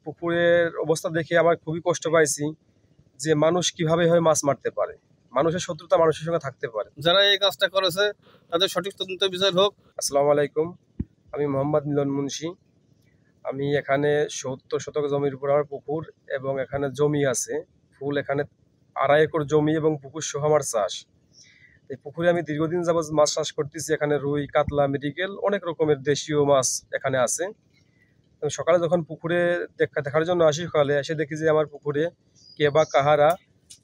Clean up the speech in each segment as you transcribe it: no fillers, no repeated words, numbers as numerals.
পুকুরের অবস্থা দেখে আমার খুবই কষ্ট পাইছি যে মানুষ কিভাবে হয় মাছ মারতে পারে। মানুষের শত্রুতা মানুষের সঙ্গে থাকতে পারে। যারা এই কাজটা করেছে তাদের সঠিক তদন্ত বিচার হোক। আসসালামু আলাইকুম, আমি মোহাম্মদ মিলন মুন্সি। আমি এখানে ৭০ শতক জমির উপর আমার পুকুর এবং এখানে জমি আছে ফুল, এখানে ২.৫ একর জমি এবং পুকুর সহ আমার চাষ। এই পুকুরে আমি দীর্ঘদিন যাবৎ মাছ চাষ করতেছি। এখানে রুই, কাতলা, মৃগেল, অনেক রকমের দেশীয় মাছ এখানে আছে। সকালে যখন পুকুরে দেখার জন্য আসি, সকালে এসে দেখি যে আমার পুকুরে কে বা কাহারা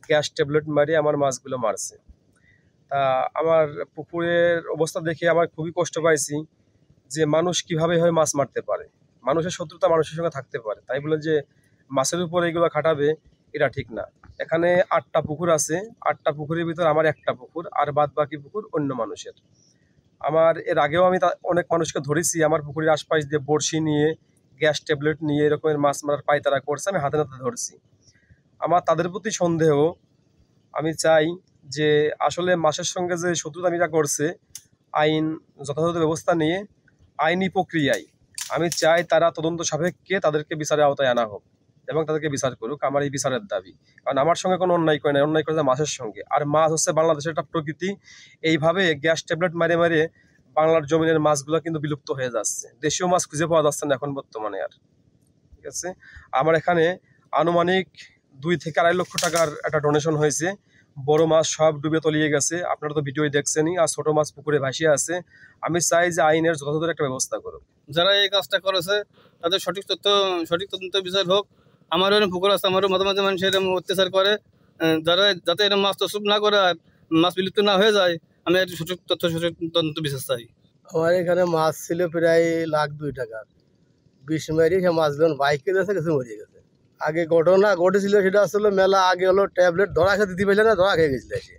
গ্যাস ট্যাবলেট মারিয়ে আমার মাছগুলো মারছে। তা আমার পুকুরের অবস্থা দেখে আমার খুবই কষ্ট পাইছি যে মানুষ কিভাবে হয় মাছ মারতে পারে। মানুষের শত্রুতা মানুষের সঙ্গে থাকতে পারে, তাই বলে যে মাছের উপর এগুলো খাটাবে এটা ঠিক না। এখানে ৮টা পুকুর আছে, ৮টা পুকুরের ভিতর আমার একটা পুকুর, আর বাদ বাকি পুকুর অন্য মানুষের। আমার এর আগেও আমি অনেক মানুষকে ধরেছি আমার পুকুরের আশপাশ দিয়ে বড়শি নিয়ে, গ্যাস ট্যাবলেট নিয়ে এরকমের মাছ মারার পায়তারা করছে, আমি হাতে নাতে ধরছি। আমার তাদের প্রতি সন্দেহ। আমি চাই যে আসলে মাছের সঙ্গে যে শত্রুতামিটা করছে, আইন যথাযথ ব্যবস্থা নিয়ে আইনি প্রক্রিয়ায় আমি চাই তারা তদন্ত সাপেক্ষে তাদেরকে বিচারের আওতায় আনা হোক এবং তাদেরকে বিচার করুক। আমার এই বিচারের দাবি, কারণ আমার সঙ্গে কোনো অন্যায় করে না, অন্যায় করেছে মাছের সঙ্গে। আর মাছ হচ্ছে বাংলাদেশের একটা প্রকৃতি। এইভাবে গ্যাস ট্যাবলেট মারে মারে বাংলার জমিনের মাছগুলো কিন্তু বিলুপ্ত হয়ে যাচ্ছে। দেশীয় মাছ খুঁজে পাওয়া যাচ্ছে না এখন বর্তমানে আর। ঠিক আছে, আমার এখানে আনুমানিক ২ থেকে ২.৫ লক্ষ টাকার একটা ডোনেশন হয়েছে। বড় মাছ সব ডুবে তলিয়ে গেছে, আপনারা তো ভিডিও দেখছেনই, আর ছোট মাছ পুকুরে ভাসিয়ে আছে। আমি চাই যে আইনের যথাযথ একটা ব্যবস্থা করুক। যারা এই কাজটা করেছে তাদের সঠিক তদন্ত বিচার হোক। আমারও এরকম পুকুর আছে, আমারও মাঝে মাঝে মানুষ এরকম অত্যাচার করে। যাতে এরকম মাছ তসরুপ না করে আর মাছ বিলুপ্ত না হয়ে যায়, আমি একটু সঠিক তদন্ত বিচার চাই। আমার এখানে মাছ ছিল প্রায় ১,২০,০০০ টাকার। বিষ মারিয়ে সে মাছগুলো বাইকে গেছে, কিছু মরিয়ে গেছে। আগে ঘটনা ঘটেছিল সেটা আসলে মেলা আগে হলো ট্যাবলেট ধরা খেতে দিতে পারলে না, ধরা খেয়ে গেছিল এসে।